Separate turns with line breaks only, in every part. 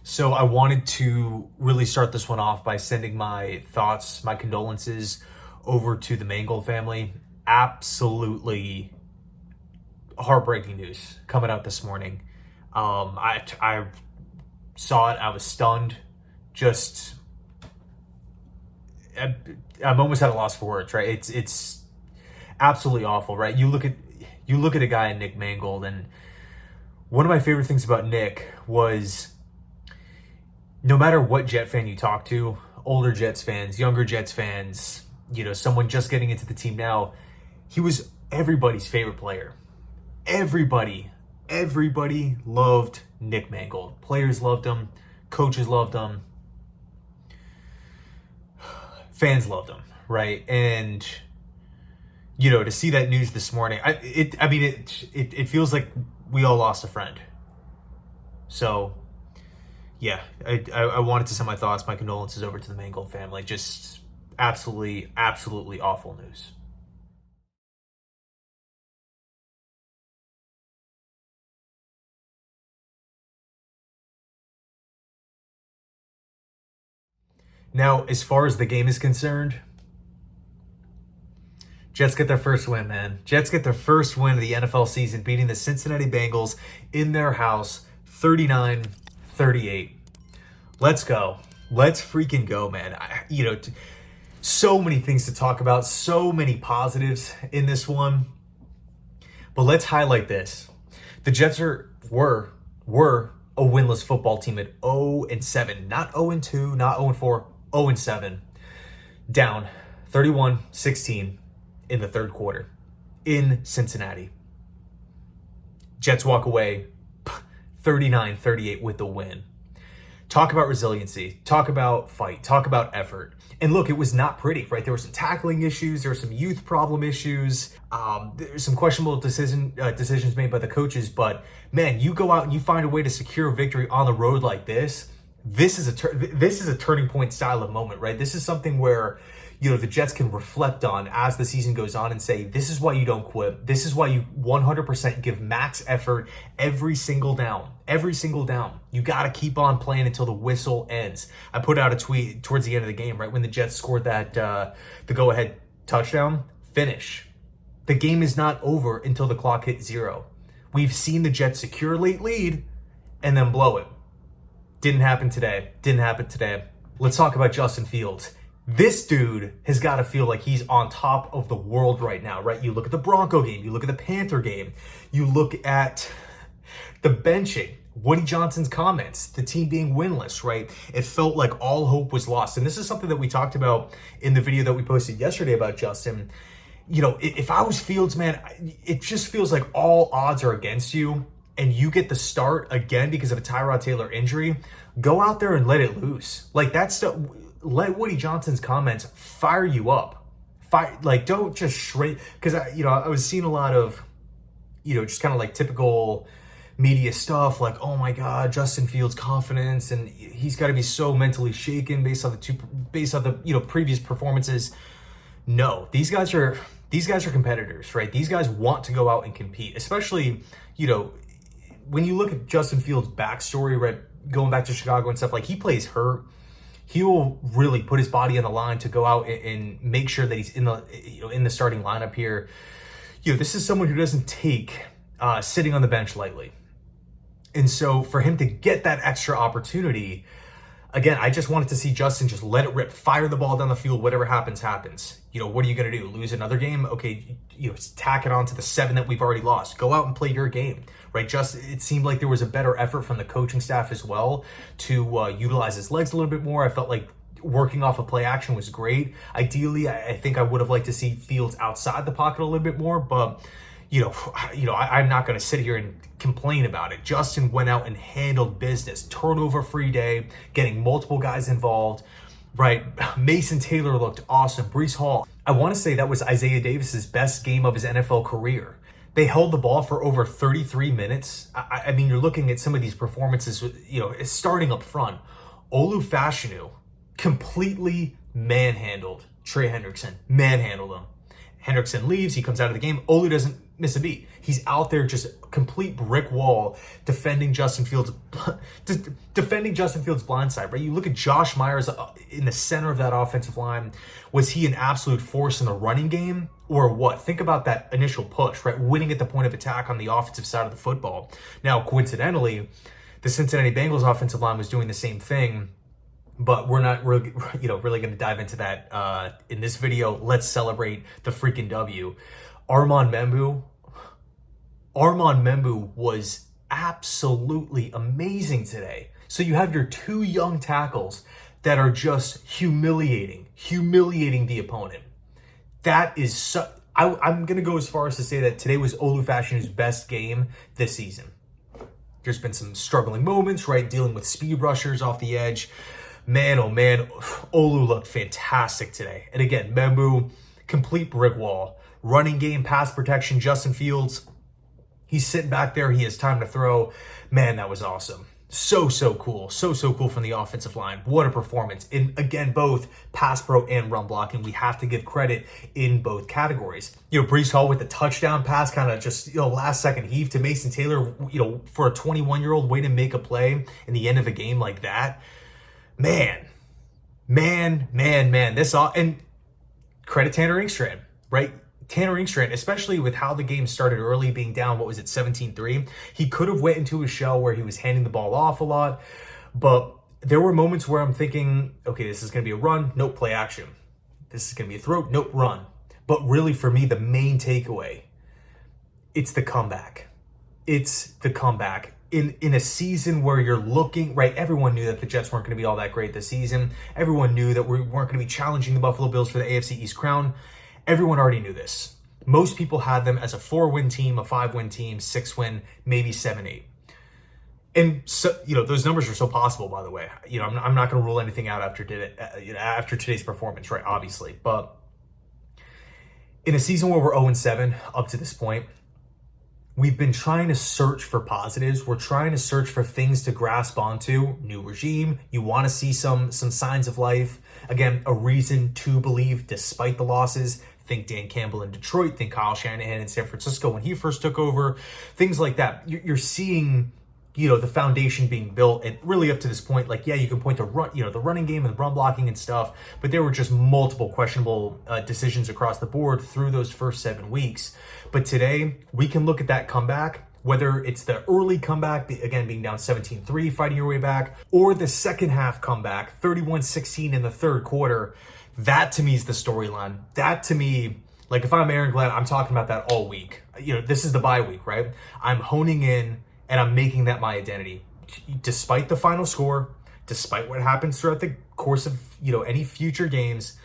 So I wanted to really start this one off by sending my thoughts, my condolences over to the Mangold family. Absolutely heartbreaking news coming out this morning. I saw it. I was stunned. Just I'm almost at a loss for words. Right? It's absolutely awful. Right? You look at a guy in Nick Mangold, and one of my favorite things about Nick was, no matter what Jet fan you talk to, older Jets fans, younger Jets fans, someone just getting into the team now, he was everybody's favorite player. Everybody loved Nick Mangold. Players loved him, coaches loved him, fans loved him, right? And to see that news this morning, it feels like we all lost a friend. So yeah, I wanted to send my thoughts, my condolences over to the Mangold family. Just absolutely awful news. Now, as far as the game is concerned, Jets get their first win, man. Jets get their first win of the NFL season, beating the Cincinnati Bengals in their house, 39-38. Let's go. Let's freaking go, man. So many things to talk about, so many positives in this one. But let's highlight this. The Jets were a winless football team at 0-7, not 0-2, not 0-4, 0-7. Down 31-16 in the third quarter in Cincinnati. Jets walk away 39-38 with the win. Talk about resiliency, talk about fight, talk about effort. And look, it was not pretty, right? There were some tackling issues, there were some youth problem issues, there's some questionable decisions made by the coaches, but man, you go out and you find a way to secure a victory on the road like this. This is a turning point style of moment, right? This is something where the Jets can reflect on as the season goes on and say, this is why you don't quit. This is why you 100% give max effort every single down. Every single down. You got to keep on playing until the whistle ends. I put out a tweet towards the end of the game, right when the Jets scored that the go-ahead touchdown. Finish. The game is not over until the clock hits 0. We've seen the Jets secure a late lead and then blow it. Didn't happen today. Let's talk about Justin Fields. This dude has got to feel like he's on top of the world right now, right? You look at the Bronco game, you look at the Panther game, you look at the benching, Woody Johnson's comments, the team being winless, right? It felt like all hope was lost. And this is something that we talked about in the video that we posted yesterday about Justin. If I was Fields, man, it just feels like all odds are against you and you get the start again because of a Tyrod Taylor injury. Go out there and let it loose. Like that's let Woody Johnson's comments fire you up. Don't just shrink. Because I was seeing a lot of, just kind of like typical media stuff, like, oh my God, Justin Fields' confidence, and he's got to be so mentally shaken based on the previous performances. No, these guys are competitors, right? These guys want to go out and compete, especially when you look at Justin Fields' backstory, right, going back to Chicago and stuff. Like, he plays hurt. He will really put his body on the line to go out and make sure that he's in the starting lineup here. This is someone who doesn't take sitting on the bench lightly. And so for him to get that extra opportunity, again, I just wanted to see Justin just let it rip, fire the ball down the field, whatever happens, happens. What are you going to do? Lose another game? Okay, tack it on to the 7 that we've already lost. Go out and play your game, right? It seemed like there was a better effort from the coaching staff as well to utilize his legs a little bit more. I felt like working off of play action was great. Ideally, I think I would have liked to see Fields outside the pocket a little bit more, but I'm not going to sit here and complain about it. Justin went out and handled business. Turnover-free day, getting multiple guys involved, right? Mason Taylor looked awesome. Breece Hall, I want to say that was Isaiah Davis's best game of his NFL career. They held the ball for over 33 minutes. I mean, you're looking at some of these performances, starting up front. Olu Fashanu completely manhandled Trey Hendrickson. Manhandled him. Hendrickson leaves, he comes out of the game. Olu doesn't miss a beat. He's out there just complete brick wall defending Justin Fields' blindside, right? You look at Josh Myers in the center of that offensive line. Was he an absolute force in the running game or what? Think about that initial push, right? Winning at the point of attack on the offensive side of the football. Now, coincidentally, the Cincinnati Bengals offensive line was doing the same thing, but we're not really going to dive into that in this video. Let's celebrate the freaking W. Armand Membou was absolutely amazing today. So you have your two young tackles that are just humiliating the opponent. That is I'm going to go as far as to say that today was Olu Fashinu's best game this season. There's been some struggling moments, right? Dealing with speed rushers off the edge. Man, oh man, Olu looked fantastic today. And again, Membou, complete brick wall. Running game, pass protection, Justin Fields, he's sitting back there. He has time to throw. Man, that was awesome. So cool. So cool from the offensive line. What a performance. In, again, both pass pro and run blocking. We have to give credit in both categories. Breece Hall with the touchdown pass, kind of just, last second heave to Mason Taylor, for a 21-year-old way to make a play in the end of a game like that. Man. This all, and credit Tanner Engstrand, right? Tanner Engstrand, especially with how the game started early, being down, 17-3, he could have went into a shell where he was handing the ball off a lot, but there were moments where I'm thinking, okay, this is going to be a run, nope, play action. This is going to be a throw, nope, run. But really, for me, the main takeaway, it's the comeback. It's the comeback. In a season where you're looking, right, everyone knew that the Jets weren't going to be all that great this season. Everyone knew that we weren't going to be challenging the Buffalo Bills for the AFC East crown. Everyone already knew this. Most people had them as a 4-win team, a 5-win team, 6-win, maybe 7-8. And so, those numbers are so possible, by the way. I'm not going to rule anything out after today's performance, right, obviously. But in a season where we're 0-7 up to this point, we've been trying to search for positives. We're trying to search for things to grasp onto. New regime. You want to see some signs of life. Again, a reason to believe despite the losses. Think Dan Campbell in Detroit. Think Kyle Shanahan in San Francisco when he first took over. Things like that. You're seeing, the foundation being built. And really up to this point, you can point to the running game and the run blocking and stuff. But there were just multiple questionable decisions across the board through those first 7 weeks. But today, we can look at that comeback, whether it's the early comeback, again, being down 17-3, fighting your way back, or the second half comeback, 31-16 in the third quarter. That to me is the storyline. That to me, if I'm Aaron Glenn, I'm talking about that all week. This is the bye week, right? I'm honing in and I'm making that my identity. Despite the final score, despite what happens throughout the course of, any future games,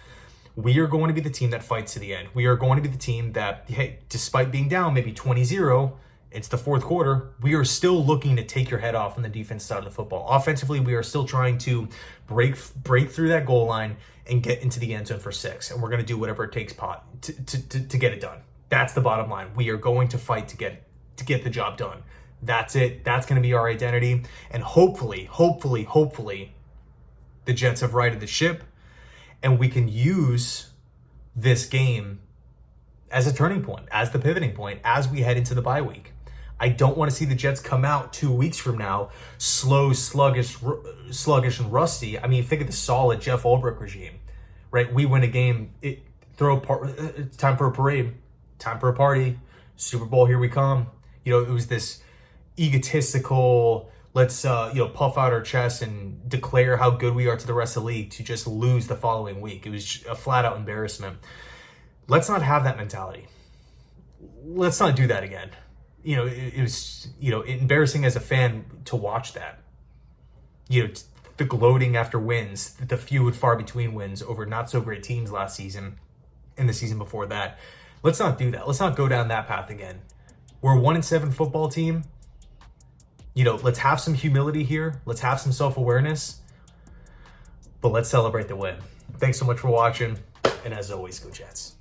we are going to be the team that fights to the end. We are going to be the team that, hey, despite being down maybe 20-0, it's the fourth quarter, we are still looking to take your head off on the defense side of the football. Offensively, we are still trying to break through that goal line and get into the end zone for 6. And we're going to do whatever it takes to get it done. That's the bottom line. We are going to fight to get the job done. That's it. That's going to be our identity. And hopefully, the Jets have righted the ship and we can use this game as a turning point, as the pivoting point, as we head into the bye week. I don't want to see the Jets come out 2 weeks from now slow, sluggish, and rusty. I mean, think of the solid Jeff Ulbrich regime, right? We win a game, time for a parade, time for a party, Super Bowl, here we come. It was this egotistical, let's puff out our chest and declare how good we are to the rest of the league, to just lose the following week. It was a flat out embarrassment. Let's not have that mentality. Let's not do that again. It was, embarrassing as a fan to watch that. The gloating after wins, the few and far between wins over not so great teams last season and the season before that. Let's not do that. Let's not go down that path again. We're a 1-7 football team. Let's have some humility here. Let's have some self-awareness. But let's celebrate the win. Thanks so much for watching. And as always, go Jets.